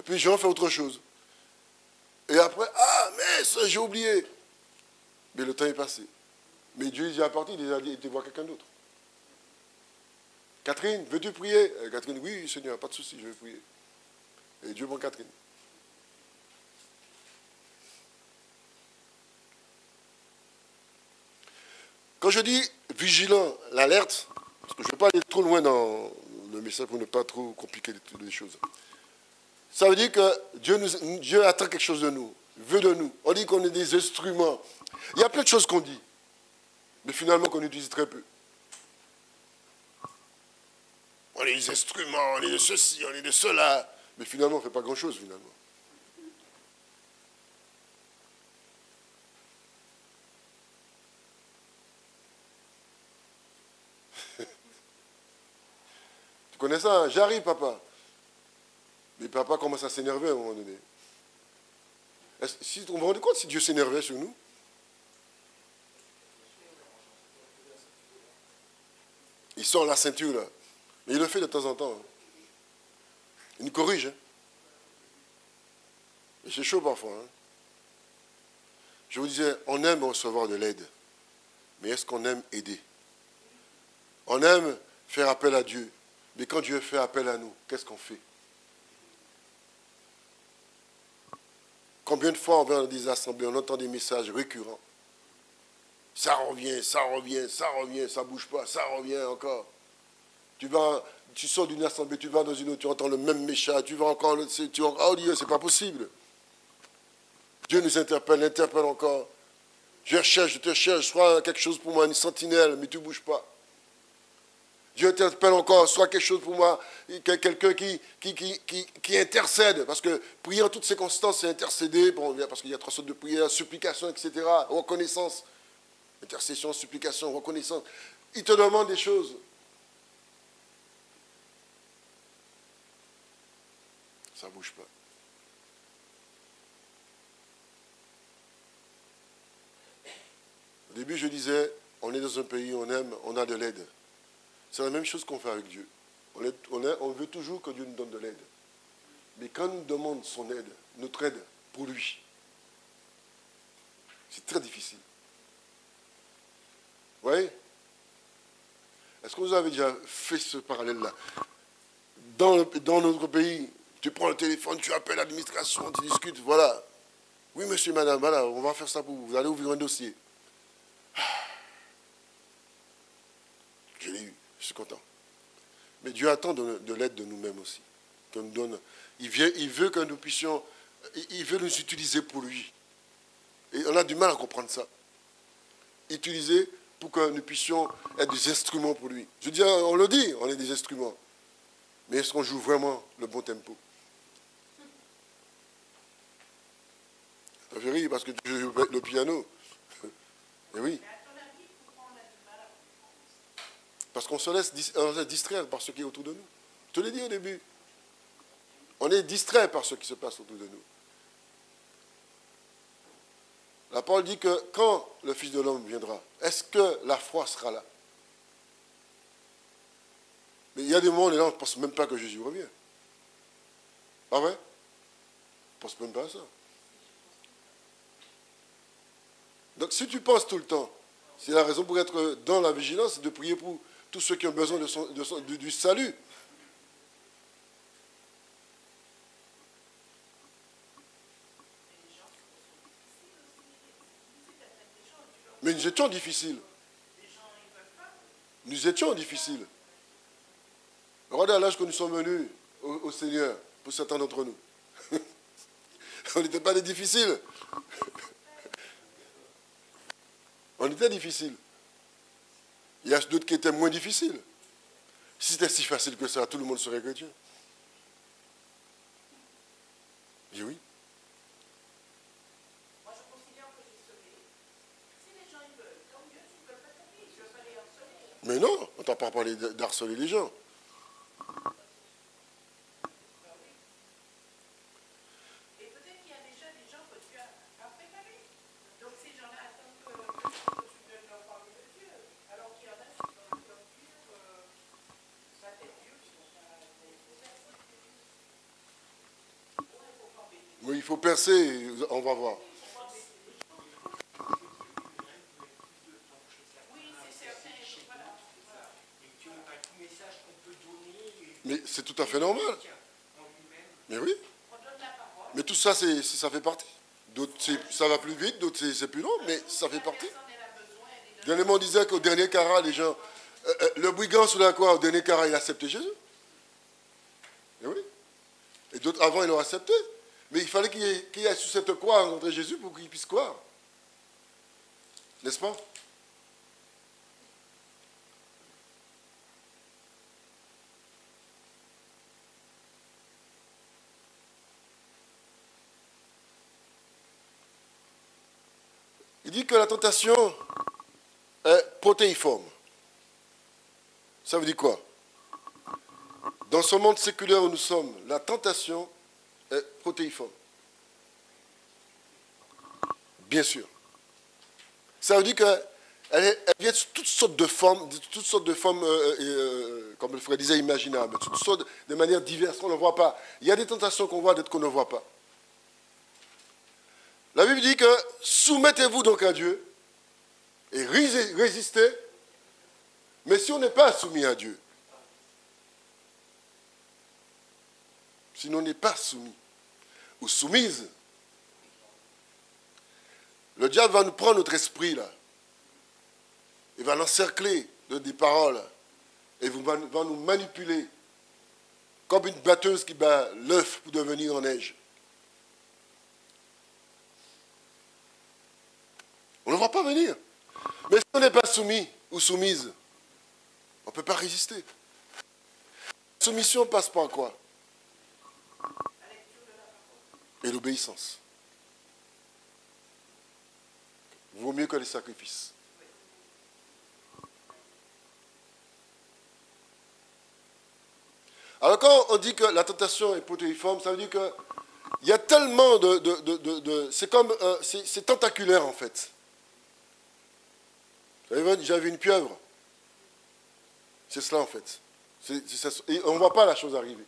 Et puis Jean fait autre chose. Et après, ah, mais ça, j'ai oublié. Mais le temps est passé. Mais Dieu est déjà parti, il a dit, il te voit quelqu'un d'autre. Catherine, veux-tu prier? Catherine, oui, Seigneur, pas de souci, je vais prier. Et Dieu prend Catherine. Quand je dis vigilant, l'alerte, parce que je ne vais pas aller trop loin dans le message pour ne pas trop compliquer les choses. Ça veut dire que Dieu attend quelque chose de nous, veut de nous. On dit qu'on est des instruments. Il y a plein de choses qu'on dit, mais finalement qu'on utilise très peu. On est des instruments, on est de ceci, on est de cela, mais finalement on ne fait pas grand-chose finalement. Tu connais ça, hein? J'arrive, papa. Mais papa commence à s'énerver à un moment donné. Si on vous rend compte si Dieu s'énervait sur nous? Il sort la ceinture là. Mais il le fait de temps en temps. Hein. Il nous corrige. Hein. Et c'est chaud parfois. Hein. Je vous disais, on aime recevoir de l'aide. Mais est-ce qu'on aime aider? On aime faire appel à Dieu. Mais quand Dieu fait appel à nous, qu'est-ce qu'on fait? Combien de fois on va dans des assemblées, on entend des messages récurrents. Ça revient, ça revient, ça revient, ça ne bouge pas, ça revient encore. Tu sors d'une assemblée, tu vas dans une autre, tu entends le même message, tu vas encore, oh Dieu, c'est pas possible. Dieu nous interpelle encore. Je te cherche, sois quelque chose pour moi, une sentinelle, mais tu ne bouges pas. Dieu t'interpelle encore, sois quelque chose pour moi, quelqu'un qui intercède. Parce que prier en toutes circonstances, c'est intercéder, bon, parce qu'il y a trois sortes de prières, supplication, etc., reconnaissance. Intercession, supplication, reconnaissance. Il te demande des choses. Ça ne bouge pas. Au début, je disais, on est dans un pays, on aime, on a de l'aide. C'est la même chose qu'on fait avec Dieu. On veut toujours que Dieu nous donne de l'aide. Mais quand il nous demande son aide, notre aide pour lui, c'est très difficile. Vous voyez? Est-ce que vous avez déjà fait ce parallèle-là? Dans notre pays, tu prends le téléphone, tu appelles l'administration, tu discutes, voilà. Oui, monsieur, madame, voilà, on va faire ça pour vous. Vous allez ouvrir un dossier. Je l'ai eu, je suis content. Mais Dieu attend de l'aide de nous-mêmes aussi. Qu'on nous donne. Il veut que nous puissions, il veut nous utiliser pour lui. Et on a du mal à comprendre ça. Utiliser pour que nous puissions être des instruments pour lui. Je dis, on le dit, on est des instruments. Mais est-ce qu'on joue vraiment le bon tempo? Ça fait rire parce que tu joues le piano. Et oui. Parce qu'on se laisse distraire par ce qui est autour de nous. Je te l'ai dit au début. On est distrait par ce qui se passe autour de nous. La parole dit que quand le Fils de l'homme viendra, est-ce que la foi sera là? Mais il y a des moments où les gens ne pensent même pas que Jésus revient. Pas vrai? Ils ne pensent même pas à ça. Donc si tu penses tout le temps, c'est la raison pour être dans la vigilance, c'est de prier pour tous ceux qui ont besoin du salut. Mais nous étions difficiles. Nous étions difficiles. Regardez à l'âge que nous sommes venus au Seigneur, pour certains d'entre nous. On n'était pas des difficiles. On était difficiles. Il y a d'autres qui étaient moins difficiles. Si c'était si facile que ça, tout le monde serait chrétien. Je dis oui. Moi, je considère que j'ai semé. Si les gens ils veulent, tant mieux, s'ils ne veulent pas, tant pis, je ne veux pas les harceler. Mais non, on ne t'a pas parlé d'harceler les gens. Et peut-être qu'il y a déjà des gens que tu as préparés. Donc ces gens-là attendent que tu donnes leur parole de Dieu. Alors qu'il y en a qui sont Dieu, ça t'aide Dieu, qui sont pas des Oui, il faut percer, on va voir. Mais c'est tout à fait normal. Mais oui. Mais tout ça, ça fait partie. D'autres, ça va plus vite, d'autres, c'est plus long, mais ça fait partie. Dernièrement, on disait qu'au dernier carat, les gens... le brigand sur la croix, au dernier carat, il a accepté Jésus. Et oui. Et d'autres, avant, ils l'ont accepté. Mais il fallait qu'il y ait sur cette croix rencontré Jésus pour qu'il puisse croire. N'est-ce pas? Il dit que la tentation est protéiforme. Ça veut dire quoi? Dans ce monde séculaire où nous sommes, la tentation est protéiforme. Bien sûr. Ça veut dire qu'elle vient sous toutes sortes de formes, comme le frère disait, imaginables, toutes sortes de manières diverses qu'on ne voit pas. Il y a des tentations qu'on voit, d'autres qu'on ne voit pas. La Bible dit que soumettez-vous donc à Dieu et résistez. Mais si on n'est pas soumis à Dieu, si on n'est pas soumis ou soumise, le diable va nous prendre notre esprit là. Il va l'encercler de des paroles et va nous manipuler comme une batteuse qui bat l'œuf pour devenir en neige. On ne le voit pas venir. Mais si on n'est pas soumis ou soumise, on ne peut pas résister. La soumission passe par quoi? Et l'obéissance. Vaut mieux que les sacrifices. Alors quand on dit que la tentation est protéiforme, ça veut dire qu'il y a tellement c'est comme, c'est tentaculaire en fait. J'avais une pieuvre. C'est cela en fait. Et on ne voit pas la chose arriver.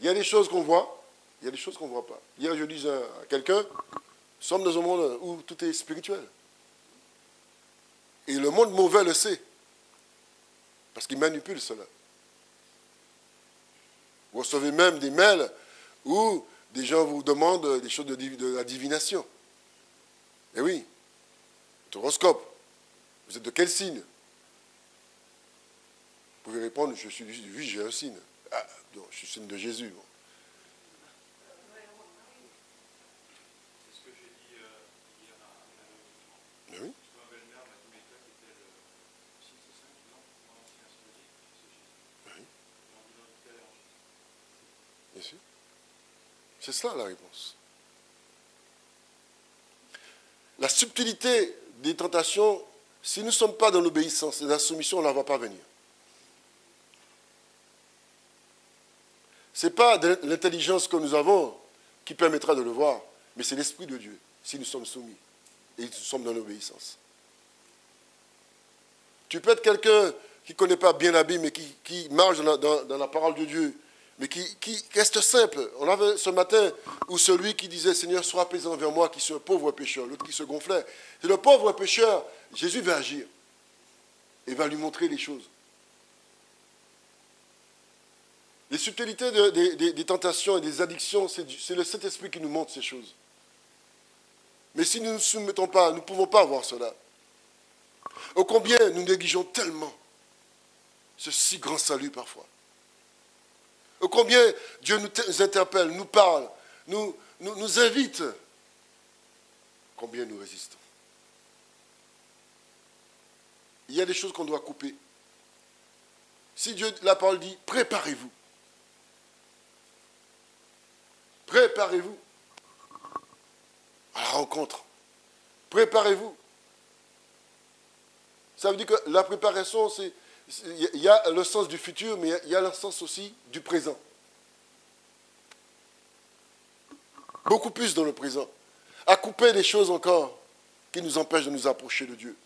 Il y a des choses qu'on voit, il y a des choses qu'on ne voit pas. Hier, je disais à quelqu'un, nous sommes dans un monde où tout est spirituel. Et le monde mauvais le sait. Parce qu'il manipule cela. Vous recevez même des mails où des gens vous demandent des choses de la divination. Eh oui, votre horoscope. Vous êtes de quel signe? Vous pouvez répondre, je suis oui, j'ai un signe. Ah, donc, je suis le signe de Jésus. Bon. C'est ce que j'ai dit hier à Mais oui. ma belle-mère m'a dit, mais toi, tu étais le 6 et 5, non, moi aussi, un sourire, c'est Jésus. Oui. On dit dans tout à l'heure, Jésus. Bien sûr. C'est cela la réponse. La subtilité des tentations, si nous ne sommes pas dans l'obéissance et la soumission, on ne la voit pas venir. Ce n'est pas l'intelligence que nous avons qui permettra de le voir, mais c'est l'Esprit de Dieu, si nous sommes soumis et nous sommes dans l'obéissance. Tu peux être quelqu'un qui ne connaît pas bien la Bible, mais qui marche dans la parole de Dieu, mais qui reste simple. On avait ce matin où celui qui disait « Seigneur, sois apaisant vers moi, qui suis un pauvre pécheur », l'autre qui se gonflait. C'est le pauvre pécheur, Jésus va agir et va lui montrer les choses. Les subtilités des tentations et des addictions, c'est le Saint-Esprit qui nous montre ces choses. Mais si nous ne nous soumettons pas, nous ne pouvons pas voir cela. Ô combien nous négligeons tellement ce si grand salut parfois. Ô combien Dieu nous interpelle, nous parle, nous invite. Combien nous résistons. Il y a des choses qu'on doit couper. Si Dieu, la parole dit, préparez-vous. Préparez-vous à la rencontre. Préparez-vous. Ça veut dire que la préparation, il y a le sens du futur, mais il y a le sens aussi du présent. Beaucoup plus dans le présent. À couper des choses encore qui nous empêchent de nous approcher de Dieu.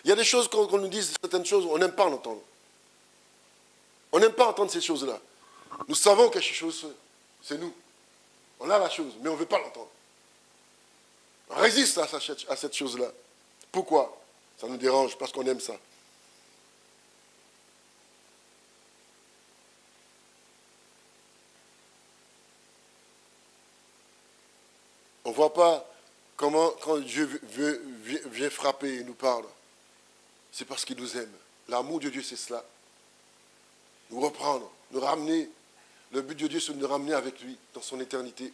Il y a des choses qu'on nous dise, certaines choses, on n'aime pas l'entendre. On n'aime pas entendre ces choses-là. Nous savons que quelque chose, c'est nous. On a la chose, mais on ne veut pas l'entendre. On résiste à cette chose-là. Pourquoi? Ça nous dérange, parce qu'on aime ça. On ne voit pas comment, quand Dieu vient frapper et nous parle, c'est parce qu'il nous aime. L'amour de Dieu, c'est cela. Nous reprendre, nous ramener. Le but de Dieu, c'est de nous ramener avec lui dans son éternité.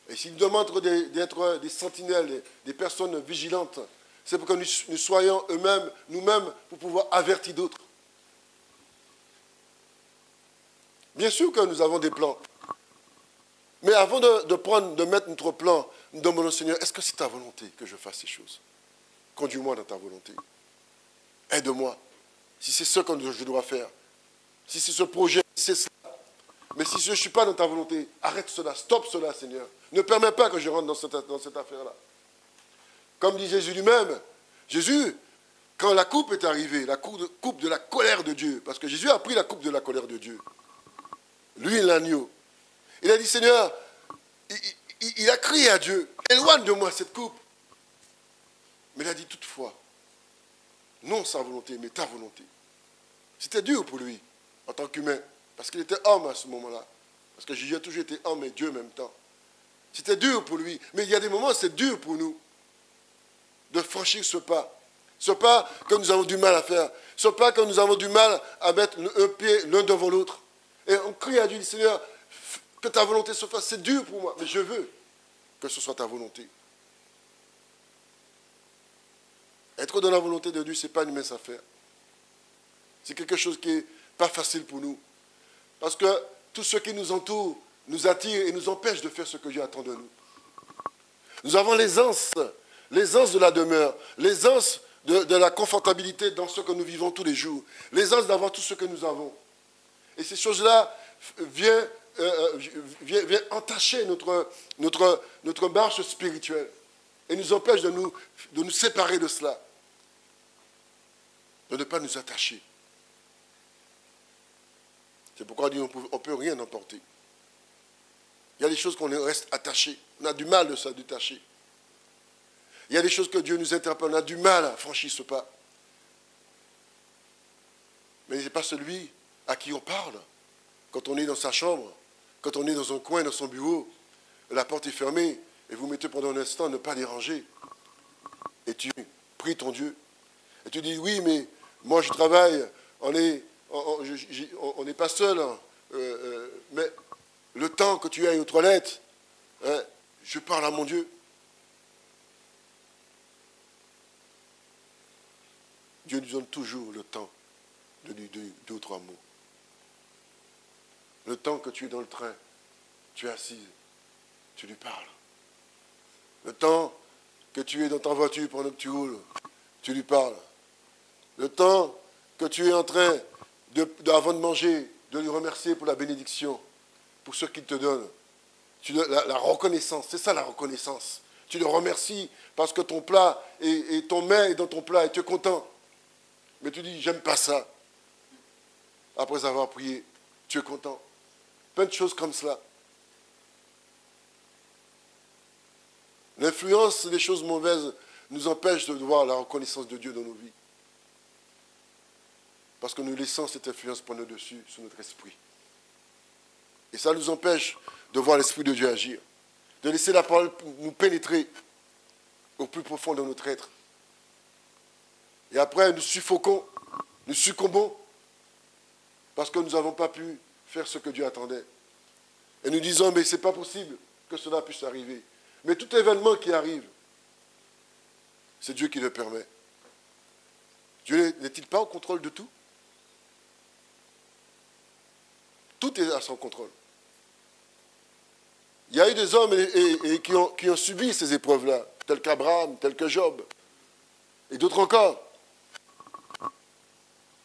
Et s'il nous demande d'être des sentinelles, des personnes vigilantes, c'est pour que nous soyons eux-mêmes, nous-mêmes, pour pouvoir avertir d'autres. Bien sûr que nous avons des plans. Mais avant de mettre notre plan, nous demandons au Seigneur, est-ce que c'est ta volonté que je fasse ces choses? Conduis-moi dans ta volonté. Aide-moi. Si c'est ce que je dois faire, si c'est ce projet, si c'est cela. Mais si je ne suis pas dans ta volonté, arrête cela, stop cela, Seigneur. Ne permets pas que je rentre dans cette affaire-là. Comme dit Jésus lui-même, Jésus, quand la coupe est arrivée, la coupe de la colère de Dieu, parce que Jésus a pris la coupe de la colère de Dieu, lui, l'agneau, il a dit, Seigneur, il a crié à Dieu, éloigne de moi cette coupe. Mais il a dit toutefois, non sa volonté, mais ta volonté. C'était dur pour lui, en tant qu'humain, parce qu'il était homme à ce moment-là. Parce que Jésus a toujours été homme et Dieu en même temps. C'était dur pour lui, mais il y a des moments où c'est dur pour nous de franchir ce pas. Ce pas que nous avons du mal à faire. Ce pas que nous avons du mal à mettre un pied l'un devant l'autre. Et on crie à Dieu, dit, Seigneur, que ta volonté se fasse. C'est dur pour moi, mais je veux que ce soit ta volonté. Être dans la volonté de Dieu, ce n'est pas une mince affaire. C'est quelque chose qui n'est pas facile pour nous. Parce que tout ce qui nous entoure nous attire et nous empêche de faire ce que Dieu attend de nous. Nous avons l'aisance de la demeure, l'aisance de la confortabilité dans ce que nous vivons tous les jours, l'aisance d'avoir tout ce que nous avons. Et ces choses-là viennent entacher notre marche spirituelle et nous empêchent de nous séparer de cela, de ne pas nous attacher. C'est pourquoi on dit qu'on ne peut rien emporter. Il y a des choses qu'on reste attachés. On a du mal de se détacher. Il y a des choses que Dieu nous interpelle. On a du mal à franchir ce pas. Mais ce n'est pas celui à qui on parle. Quand on est dans sa chambre, quand on est dans un coin, dans son bureau, la porte est fermée et vous mettez pendant un instant ne pas déranger. Et tu pries ton Dieu. Et tu dis, oui, mais moi je travaille, on n'est pas seul, hein, mais le temps que tu ailles aux toilettes, hein, je parle à mon Dieu. Dieu nous donne toujours le temps de lui dire 2 ou 3 mots. Le temps que tu es dans le train, tu es assise, tu lui parles. Le temps que tu es dans ta voiture pendant que tu roules, tu lui parles. Le temps que tu es en train, avant de manger, de lui remercier pour la bénédiction, pour ce qu'il te donne. La reconnaissance, c'est ça la reconnaissance. Tu le remercies parce que ton plat et ton mets est dans ton plat et tu es content. Mais tu dis, j'aime pas ça. Après avoir prié, tu es content. Plein de choses comme cela. L'influence des choses mauvaises nous empêche de voir la reconnaissance de Dieu dans nos vies. Parce que nous laissons cette influence prendre le dessus sur notre esprit. Et ça nous empêche de voir l'Esprit de Dieu agir. De laisser la parole nous pénétrer au plus profond de notre être. Et après, nous suffoquons, nous succombons, parce que nous n'avons pas pu faire ce que Dieu attendait. Et nous disons, mais ce n'est pas possible que cela puisse arriver. Mais tout événement qui arrive, c'est Dieu qui le permet. Dieu n'est-il pas au contrôle de tout? Tout est à son contrôle. Il y a eu des hommes qui ont subi ces épreuves-là, tels qu'Abraham, tels que Job, et d'autres encore.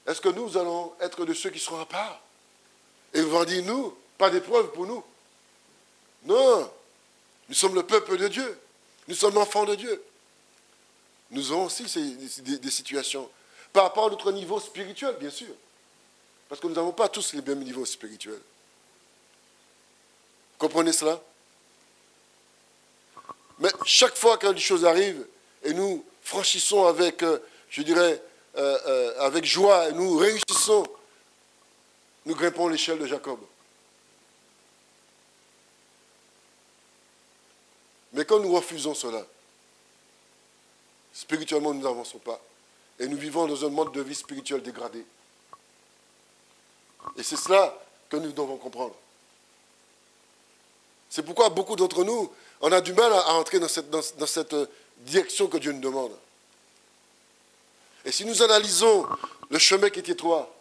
Est-ce que nous allons être de ceux qui seront à part? Et vous allez dire, nous, pas d'épreuve pour nous. Non, nous sommes le peuple de Dieu. Nous sommes enfants de Dieu. Nous avons aussi des situations. Par rapport à notre niveau spirituel, bien sûr. Parce que nous n'avons pas tous les mêmes niveaux spirituels. Vous comprenez cela? Mais chaque fois qu'une chose arrive, et nous franchissons avec, je dirais, avec joie, et nous réussissons, nous grimpons l'échelle de Jacob. Mais quand nous refusons cela, spirituellement, nous n'avançons pas. Et nous vivons dans un mode de vie spirituel dégradé. Et c'est cela que nous devons comprendre. C'est pourquoi beaucoup d'entre nous, on a du mal à entrer dans cette direction que Dieu nous demande. Et si nous analysons le chemin qui est étroit,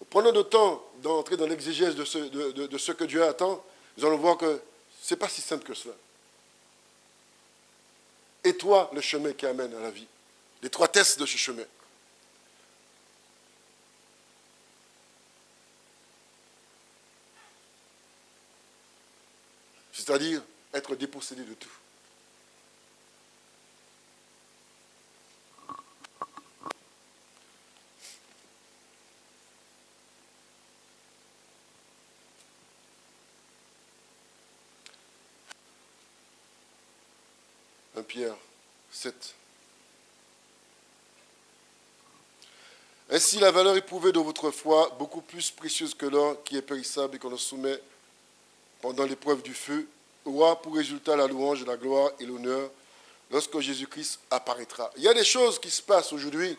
prenons le temps d'entrer dans l'exégèse de ce que Dieu attend, nous allons voir que ce n'est pas si simple que cela. Étroit le chemin qui amène à la vie. L'étroitesse de ce chemin. C'est-à-dire être dépossédé de tout. Pierre 7. Ainsi, la valeur éprouvée de votre foi, beaucoup plus précieuse que l'or qui est périssable et qu'on nous soumet pendant l'épreuve du feu, aura pour résultat la louange, la gloire et l'honneur lorsque Jésus-Christ apparaîtra. Il y a des choses qui se passent aujourd'hui,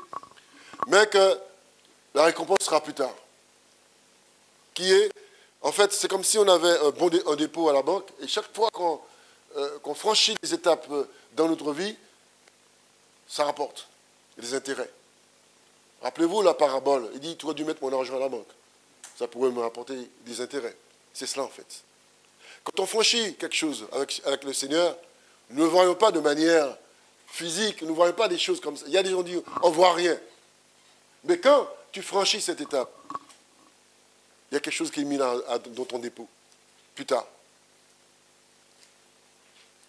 mais que la récompense sera plus tard. Qui est, en fait, c'est comme si on avait un dépôt à la banque, et chaque fois qu'on franchit des étapes dans notre vie, ça rapporte des intérêts. Rappelez-vous la parabole, il dit, tu aurais dû mettre mon argent à la banque. Ça pourrait me rapporter des intérêts. C'est cela en fait. Quand on franchit quelque chose avec le Seigneur, nous ne voyons pas de manière physique, nous ne voyons pas des choses comme ça. Il y a des gens qui disent, on ne voit rien. Mais quand tu franchis cette étape, il y a quelque chose qui est mis dans ton dépôt, plus tard.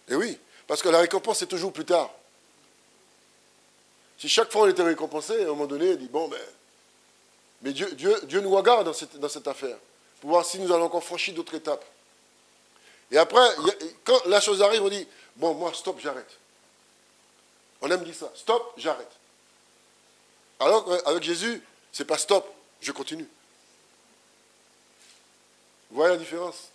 Et oui, parce que la récompense, c'est toujours plus tard. Si chaque fois on était récompensé, à un moment donné, il dit, bon, mais Dieu nous regarde dans cette affaire, pour voir si nous allons encore franchir d'autres étapes. Et après, quand la chose arrive, on dit, bon, moi, stop, j'arrête. On aime dire ça, stop, j'arrête. Alors qu'avec Jésus, ce n'est pas stop, je continue. Vous voyez la différence?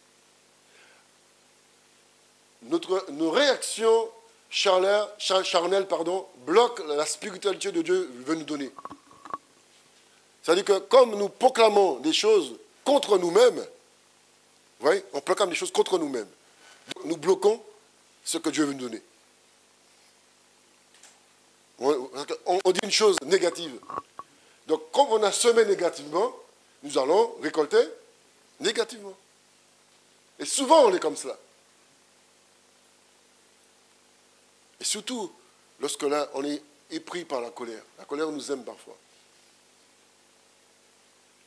Nos réactions charnelles bloquent la spiritualité de Dieu veut nous donner. C'est-à-dire que comme nous proclamons des choses contre nous-mêmes, vous voyez, on proclame des choses contre nous-mêmes. Nous bloquons ce que Dieu veut nous donner. On dit une chose négative. Donc, comme on a semé négativement, nous allons récolter négativement. Et souvent, on est comme cela. Et surtout, lorsque là, on est épris par la colère. La colère nous aime parfois.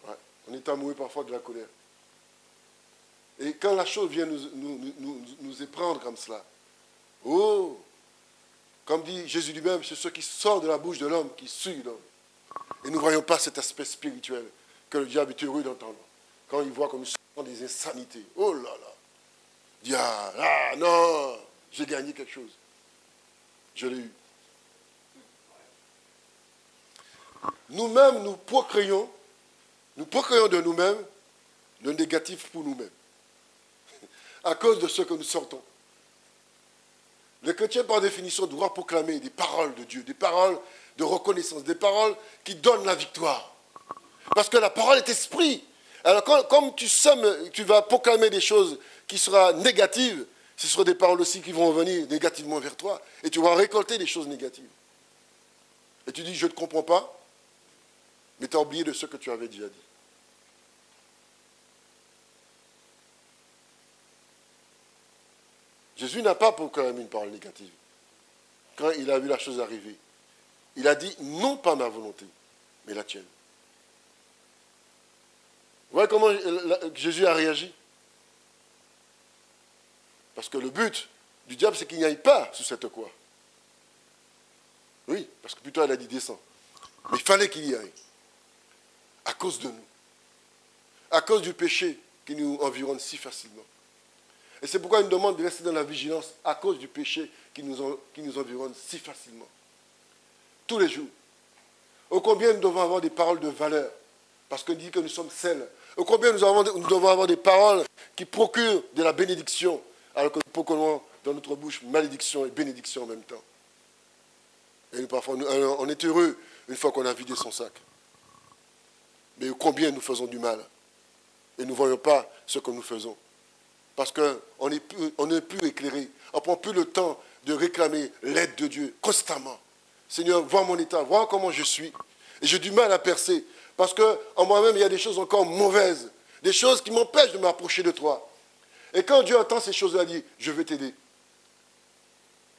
Ouais, on est amoureux parfois de la colère. Et quand la chose vient nous éprendre comme cela, oh, comme dit Jésus lui-même, c'est ce qui sort de la bouche de l'homme qui suit l'homme. Et nous ne voyons pas cet aspect spirituel que le diable est heureux d'entendre. Quand il voit que nous sommes des insanités. Oh là là. Il dit, ah non, j'ai gagné quelque chose. Je l'ai eu. Nous-mêmes, nous procréons de nous-mêmes le négatif pour nous-mêmes. À cause de ce que nous sortons. Le chrétien, par définition, doit proclamer des paroles de Dieu, des paroles de reconnaissance, des paroles qui donnent la victoire. Parce que la parole est esprit. Alors, comme tu sèmes, tu vas proclamer des choses qui seront négatives, ce seront des paroles aussi qui vont venir négativement vers toi, et tu vas récolter des choses négatives. Et tu dis, je ne comprends pas, mais tu as oublié de ce que tu avais déjà dit. Jésus n'a pas proclamé une parole négative. Quand il a vu la chose arriver, il a dit, non pas ma volonté, mais la tienne. Vous voyez comment Jésus a réagi? Parce que le but du diable, c'est qu'il n'y aille pas sous cette croix. Oui, parce que plutôt elle a dit descends. Mais il fallait qu'il y aille. À cause de nous. à cause du péché qui nous environne si facilement. Et c'est pourquoi il nous demande de rester dans la vigilance à cause du péché qui nous environne si facilement. Tous les jours. Ô combien nous devons avoir des paroles de valeur, parce qu'on dit que nous sommes sels. Ô combien nous devons avoir des paroles qui procurent de la bénédiction, alors que nous procurons dans notre bouche malédiction et bénédiction en même temps. Et nous, parfois, on est heureux une fois qu'on a vidé son sac. Mais combien nous faisons du mal et nous ne voyons pas ce que nous faisons. Parce qu'on n'est plus éclairé. On ne prend plus le temps de réclamer l'aide de Dieu constamment. Seigneur, vois mon état, vois comment je suis. Et j'ai du mal à percer. Parce qu'en moi-même, il y a des choses encore mauvaises. Des choses qui m'empêchent de m'approcher de toi. Et quand Dieu entend ces choses-là, il dit, je vais t'aider.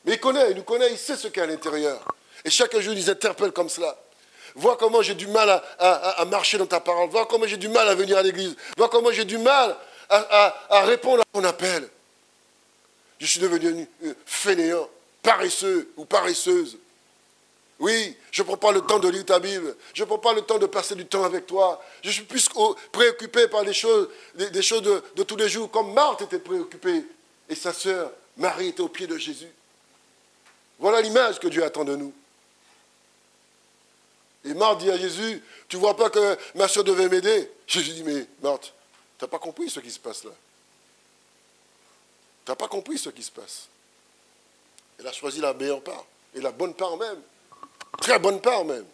Mais il nous connaît, il sait ce qu'il y a à l'intérieur. Et chaque jour, il nous interpelle comme cela. Vois comment j'ai du mal à marcher dans ta parole. Vois comment j'ai du mal à venir à l'église. Vois comment j'ai du mal à répondre à ton appel. Je suis devenu fainéant, paresseux ou paresseuse. Oui, je ne prends pas le temps de lire ta Bible. Je ne prends pas le temps de passer du temps avec toi. Je suis plus préoccupé par des choses de tous les jours, comme Marthe était préoccupée. Et sa sœur, Marie, était au pied de Jésus. Voilà l'image que Dieu attend de nous. Et Marthe dit à Jésus, tu ne vois pas que ma soeur devait m'aider? Jésus dit, mais Marthe, tu n'as pas compris ce qui se passe là. Tu n'as pas compris ce qui se passe. Elle a choisi la meilleure part, et la bonne part même. Très bonne part même.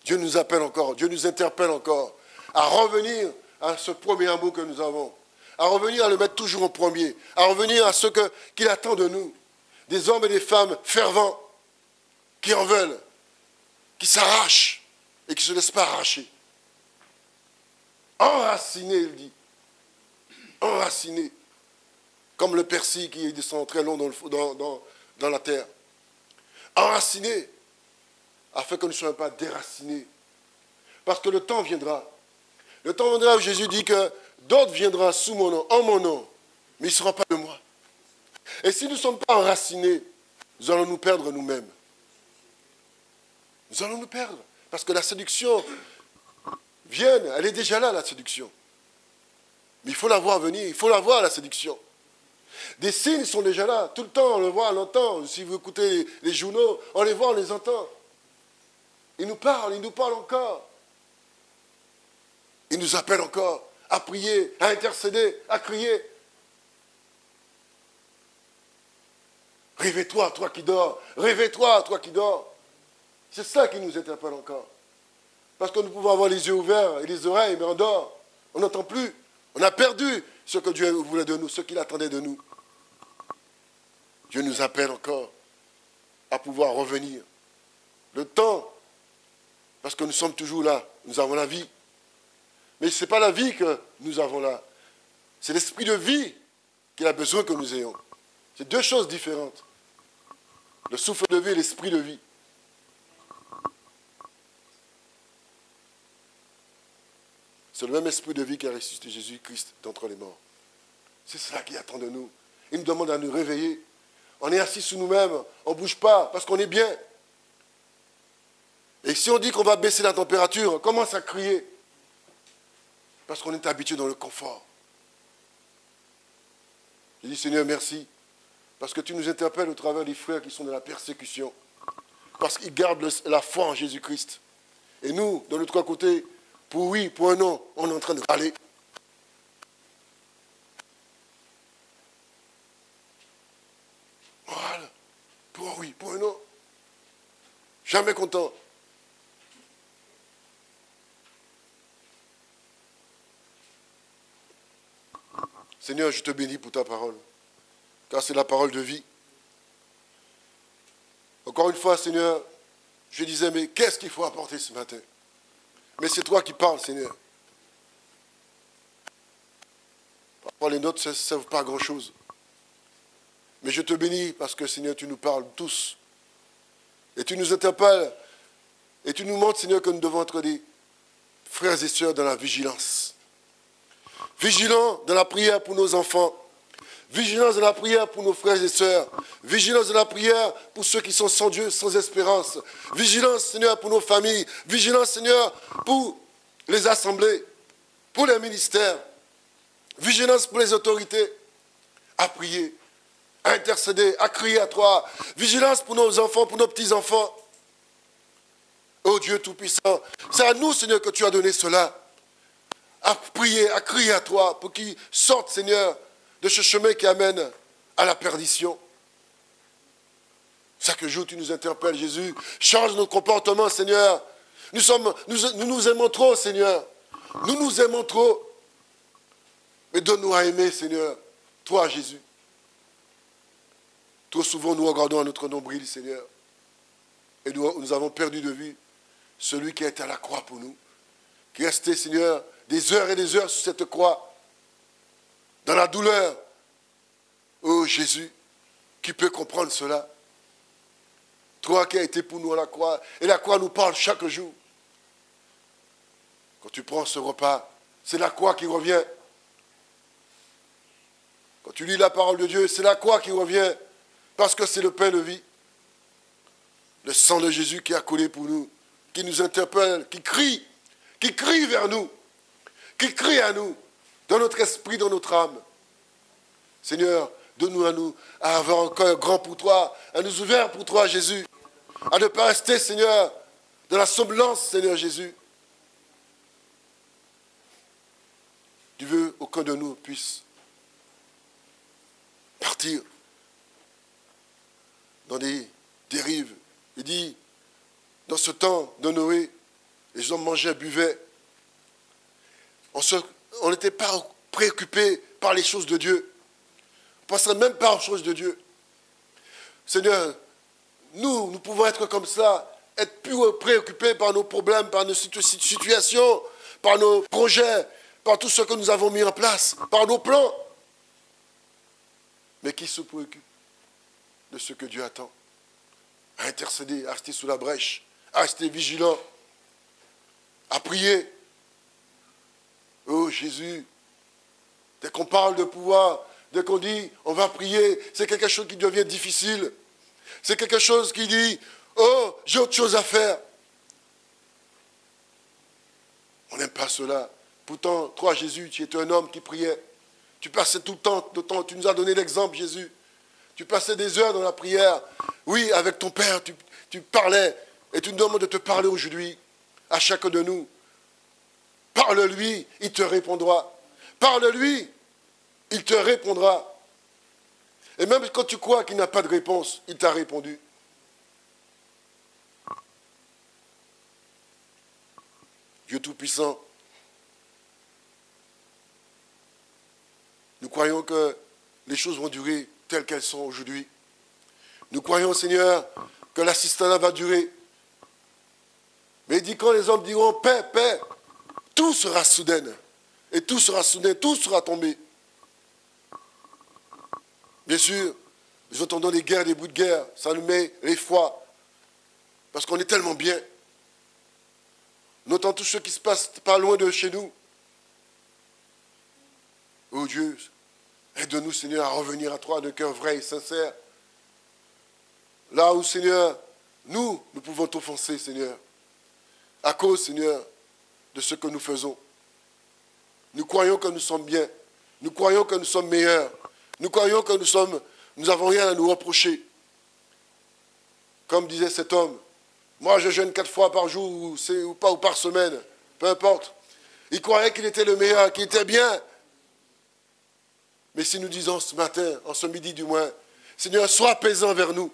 Dieu nous appelle encore, Dieu nous interpelle encore à revenir à ce premier amour que nous avons, à revenir à le mettre toujours en premier, à revenir à ce qu'il attend de nous. Des hommes et des femmes fervents qui en veulent, qui s'arrachent et qui ne se laissent pas arracher. Enracinés, il dit. Enracinés. Comme le persil qui descend très long dans la terre. Enracinés, afin que nous ne soyons pas déracinés. Parce que le temps viendra. Le temps viendra où Jésus dit que d'autres viendront sous mon nom, en mon nom, mais ils ne seront pas de moi. Et si nous ne sommes pas enracinés, nous allons nous perdre nous-mêmes. Nous allons nous perdre. Parce que la séduction vient, elle est déjà là, la séduction. Mais il faut la voir venir, il faut la voir, la séduction. Des signes sont déjà là. Tout le temps, on le voit, on l'entend. Si vous écoutez les journaux, on les voit, on les entend. Ils nous parlent encore. Ils nous appellent encore à prier, à intercéder, à crier. Réveille-toi, toi qui dors. Réveille-toi, toi qui dors. C'est ça qui nous interpelle encore. Parce que nous pouvons avoir les yeux ouverts et les oreilles, mais on dort. On n'entend plus. On a perdu ce que Dieu voulait de nous, ce qu'il attendait de nous. Dieu nous appelle encore à pouvoir revenir. Le temps, parce que nous sommes toujours là, nous avons la vie. Mais ce n'est pas la vie que nous avons là. C'est l'esprit de vie qu'il a besoin que nous ayons. C'est deux choses différentes. Le souffle de vie et l'esprit de vie. C'est le même esprit de vie qui a ressuscité Jésus-Christ d'entre les morts. C'est cela qu'il attend de nous. Il nous demande à nous réveiller. On est assis sous nous-mêmes, on ne bouge pas parce qu'on est bien. Et si on dit qu'on va baisser la température, on commence à crier. Parce qu'on est habitué dans le confort. Je dis, Seigneur, merci. Parce que tu nous interpelles au travers des frères qui sont dans la persécution. Parce qu'ils gardent la foi en Jésus-Christ. Et nous, de l'autre côté, pour oui, pour un non, on est en train de râler. Voilà. Pour un oui, pour un non. Jamais content. Seigneur, je te bénis pour ta parole. Car c'est la parole de vie. Encore une fois, Seigneur, je disais, mais qu'est-ce qu'il faut apporter ce matin? Mais c'est toi qui parles, Seigneur. Parfois, les notes ne servent pas à grand-chose. Mais je te bénis parce que, Seigneur, tu nous parles tous. Et tu nous interpelles. Et tu nous montres, Seigneur, que nous devons être des frères et sœurs dans la vigilance. Vigilants dans la prière pour nos enfants. Vigilance dans la prière pour nos frères et sœurs. Vigilance dans la prière pour ceux qui sont sans Dieu, sans espérance. Vigilance, Seigneur, pour nos familles. Vigilance, Seigneur, pour les assemblées. pour les ministères, vigilance pour les autorités, à prier, à intercéder, à crier à toi, vigilance pour nos enfants, pour nos petits-enfants. Oh Dieu Tout-Puissant, c'est à nous, Seigneur, que tu as donné cela. À prier, à crier à toi, pour qu'ils sortent, Seigneur, de ce chemin qui amène à la perdition. Chaque jour, tu nous interpelles, Jésus. Change notre comportement, Seigneur. Nous nous aimons trop, Seigneur. Nous nous aimons trop. Mais donne-nous à aimer, Seigneur, toi, Jésus. Trop souvent, nous regardons à notre nombril, Seigneur. Et nous avons perdu de vue celui qui a été à la croix pour nous. Qui est resté, Seigneur, des heures et des heures sur cette croix. Dans la douleur. Oh, Jésus, qui peut comprendre cela? Toi qui as été pour nous à la croix. Et la croix nous parle chaque jour. Quand tu prends ce repas, c'est la croix qui revient. Quand tu lis la parole de Dieu, c'est la croix qui revient. Parce que c'est le pain de vie. Le sang de Jésus qui a coulé pour nous. Qui nous interpelle, qui crie vers nous. Qui crie à nous. Dans notre esprit, dans notre âme. Seigneur, donne-nous à avoir un cœur grand pour toi. À nous ouvrir pour toi, Jésus. À ne pas rester, Seigneur, dans la somnolence, Seigneur Jésus. Tu veux aucun de nous puisse partir dans des dérives. Il dit, dans ce temps de Noé, les hommes mangeaient, buvaient. On n'était pas préoccupés par les choses de Dieu. On ne pensait même pas aux choses de Dieu. Seigneur, nous pouvons être comme ça, être plus préoccupés par nos problèmes, par nos situations, par nos projets, par tout ce que nous avons mis en place, par nos plans. Mais qui se préoccupe de ce que Dieu attend? À intercéder, à rester sous la brèche, à rester vigilant, à prier. Oh Jésus, dès qu'on parle de pouvoir, dès qu'on dit on va prier, c'est quelque chose qui devient difficile. C'est quelque chose qui dit, oh, j'ai autre chose à faire. On n'aime pas cela. Pourtant, toi, Jésus, tu étais un homme qui priait. Tu passais tout le temps, tu nous as donné l'exemple, Jésus. Tu passais des heures dans la prière. Oui, avec ton Père, tu parlais. Et tu nous demandes de te parler aujourd'hui, à chacun de nous. Parle-lui, il te répondra. Parle-lui, il te répondra. Et même quand tu crois qu'il n'a pas de réponse, il t'a répondu. Dieu Tout-Puissant, nous croyons que les choses vont durer telles qu'elles sont aujourd'hui. Nous croyons, Seigneur, que l'assistanat va durer. Mais il dit quand les hommes diront paix, paix, tout sera soudain. Et tout sera soudain, tout sera tombé. Bien sûr, nous entendons des guerres, des bruits de guerre, ça nous met l'effroi. Parce qu'on est tellement bien. Nous entendons tout ce qui se passe pas loin de chez nous. Oh Dieu, aide-nous, Seigneur, à revenir à toi d'un cœur vrai et sincère. Là où, Seigneur, nous pouvons t'offenser, Seigneur. À cause, Seigneur, de ce que nous faisons. Nous croyons que nous sommes bien. Nous croyons que nous sommes meilleurs. Nous croyons que nous n'avons rien à nous reprocher. Comme disait cet homme, moi je jeûne 4 fois par jour ou par semaine, peu importe. Il croyait qu'il était le meilleur, qu'il était bien. Mais si nous disons ce matin, en ce midi du moins, Seigneur, sois apaisant vers nous.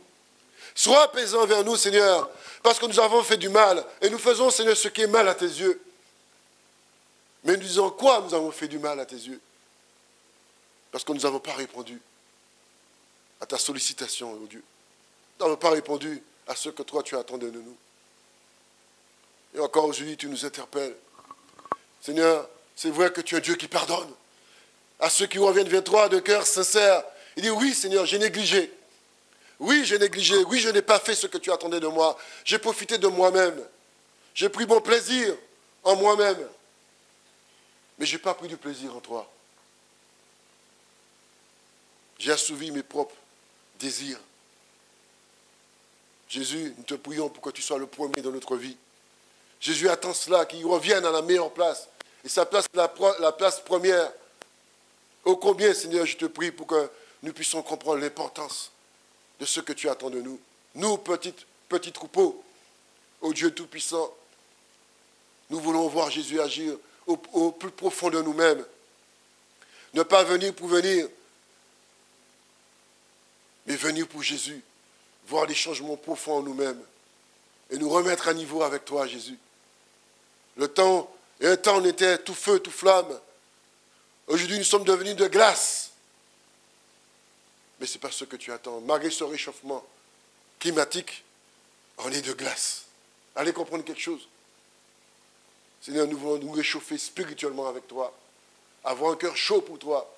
Sois apaisant vers nous, Seigneur, parce que nous avons fait du mal. Et nous faisons, Seigneur, ce qui est mal à tes yeux. Mais nous disons quoi nous avons fait du mal à tes yeux? Parce que nous n'avons pas répondu à ta sollicitation, oh Dieu. Nous n'avons pas répondu à ce que toi tu attends de nous. Et encore aujourd'hui, tu nous interpelles. Seigneur, c'est vrai que tu es un Dieu qui pardonne. À ceux qui reviennent vers toi de cœur sincère. Il dit, oui Seigneur, j'ai négligé. Oui, j'ai négligé. Oui, je n'ai pas fait ce que tu attendais de moi. J'ai profité de moi-même. J'ai pris mon plaisir en moi-même. Mais je n'ai pas pris du plaisir en toi. J'ai assouvi mes propres désirs. Jésus, nous te prions pour que tu sois le premier dans notre vie. Jésus attend cela, qu'il revienne à la meilleure place Et sa place, la place première. Ô combien, Seigneur, je te prie pour que nous puissions comprendre l'importance de ce que tu attends de nous. Nous, petits troupeaux, ô Dieu Tout-Puissant, nous voulons voir Jésus agir au plus profond de nous-mêmes. Ne pas venir pour venir, mais venir pour Jésus, voir des changements profonds en nous-mêmes et nous remettre à niveau avec toi, Jésus. Un temps, on était tout feu, tout flamme. Aujourd'hui, nous sommes devenus de glace. Mais ce n'est pas ce que tu attends. Malgré ce réchauffement climatique, on est de glace. Allez comprendre quelque chose. Seigneur, nous voulons nous réchauffer spirituellement avec toi. Avoir un cœur chaud pour toi.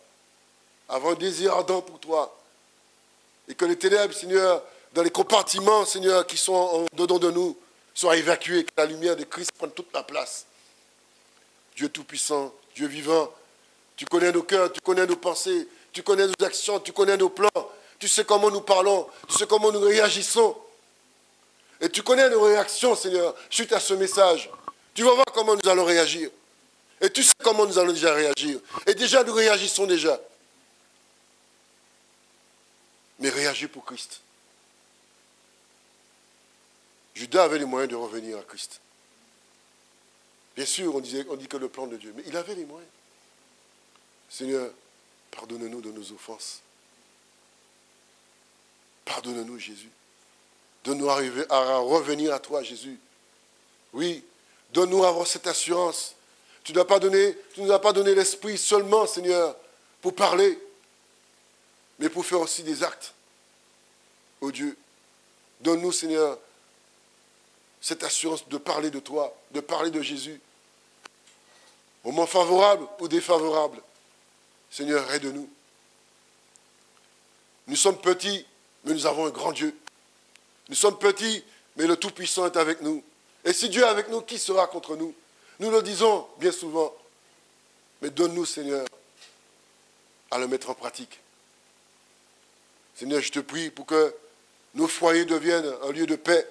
Avoir un désir ardent pour toi. Et que les ténèbres, Seigneur, dans les compartiments, Seigneur, qui sont dedans de nous, soient évacués. Que la lumière de Christ prenne toute la place. Dieu Tout-Puissant, Dieu vivant, tu connais nos cœurs, tu connais nos pensées, tu connais nos actions, tu connais nos plans. Tu sais comment nous parlons, tu sais comment nous réagissons. Et tu connais nos réactions, Seigneur, suite à ce message. Tu vas voir comment nous allons réagir. Et tu sais comment nous allons déjà réagir. Et déjà, nous réagissons déjà. Mais réagir pour Christ. Judas avait les moyens de revenir à Christ. Bien sûr, on dit que le plan de Dieu, mais il avait les moyens. Seigneur, pardonne-nous de nos offenses. Pardonne-nous, Jésus. Donne-nous à revenir à toi, Jésus. Oui, donne-nous à avoir cette assurance. Tu ne nous as pas donné l'esprit seulement, Seigneur, pour parler, mais pour faire aussi des actes. Oh Dieu, donne-nous, Seigneur, cette assurance de parler de toi, de parler de Jésus. Moment favorable ou défavorable. Seigneur, aide-nous. Nous sommes petits, mais nous avons un grand Dieu. Nous sommes petits, mais le Tout-Puissant est avec nous. Et si Dieu est avec nous, qui sera contre nous? Nous le disons bien souvent. Mais donne-nous, Seigneur, à le mettre en pratique. Seigneur, je te prie pour que nos foyers deviennent un lieu de paix.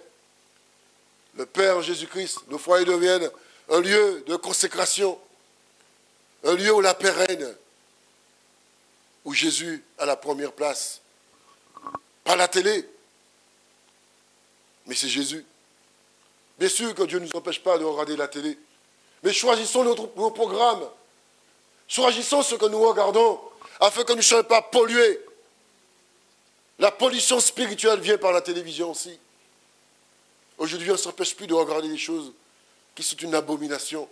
Le Père Jésus-Christ, nos foyers deviennent un lieu de consécration. Un lieu où la paix règne. Où Jésus a la première place. Pas la télé, mais c'est Jésus. Bien sûr que Dieu ne nous empêche pas de regarder la télé, mais choisissons nos programmes. Choisissons ce que nous regardons, afin que nous ne soyons pas pollués. La pollution spirituelle vient par la télévision aussi. Aujourd'hui, on ne s'empêche plus de regarder des choses qui sont une abomination.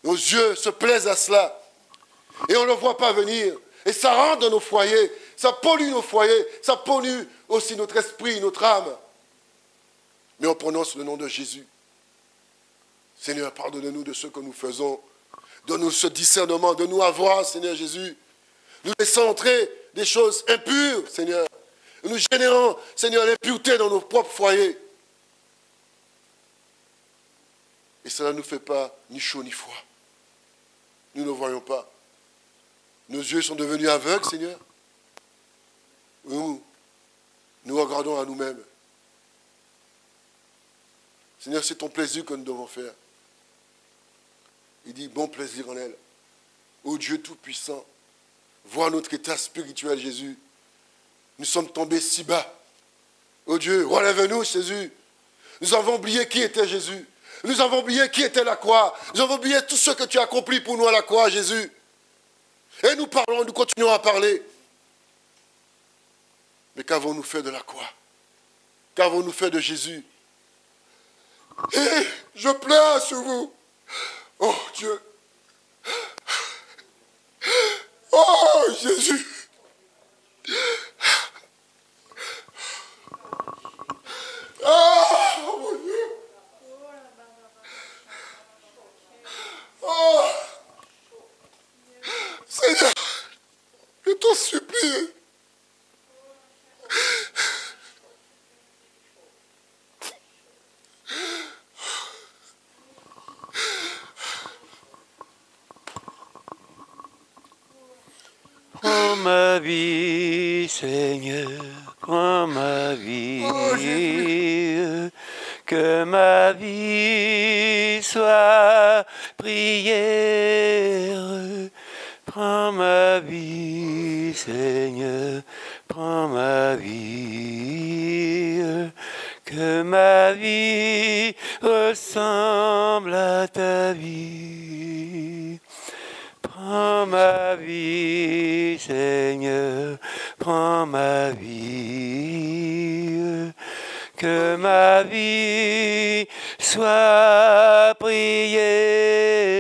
Nos yeux se plaisent à cela, et on ne le voit pas venir. Et ça rentre dans nos foyers, ça pollue nos foyers, ça pollue aussi notre esprit, notre âme. Mais on prononce le nom de Jésus. Seigneur, pardonne-nous de ce que nous faisons. Donne-nous ce discernement, de nous avoir, Seigneur Jésus. Nous laissons entrer des choses impures, Seigneur. Nous générons, Seigneur, l'impureté dans nos propres foyers. Et cela ne nous fait pas ni chaud ni froid. Nous ne voyons pas. Nos yeux sont devenus aveugles, Seigneur. Nous regardons à nous-mêmes. Seigneur, c'est ton plaisir que nous devons faire. Il dit, bon plaisir en elle. Ô Dieu Tout-Puissant, vois notre état spirituel, Jésus. Nous sommes tombés si bas. Ô Dieu, relève-nous, Jésus. Nous avons oublié qui était Jésus. Nous avons oublié qui était la croix. Nous avons oublié tout ce que tu as accompli pour nous à la croix, Jésus. Et nous parlons, nous continuons à parler. Mais qu'avons-nous fait de la croix? Qu'avons-nous fait de Jésus? Et je pleure sur vous. Oh Dieu. Oh Jésus. Oh mon Dieu. Oh Seigneur, je t'en supplie. Prends ma vie, Seigneur, prends ma vie, que ma vie soit prière. Prends ma vie, Seigneur, prends ma vie, que ma vie ressemble à ta vie. Prends ma vie, Seigneur, prends ma vie, que ma vie soit prière.